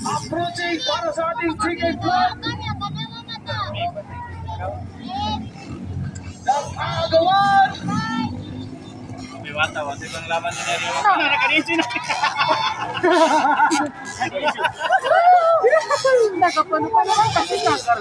Approaching para sa ating chicken flat. Nag-agawan. May wata-wata ibang laban din na rin. Nakanisyo na. Nakapuno pa naman kasi sakar.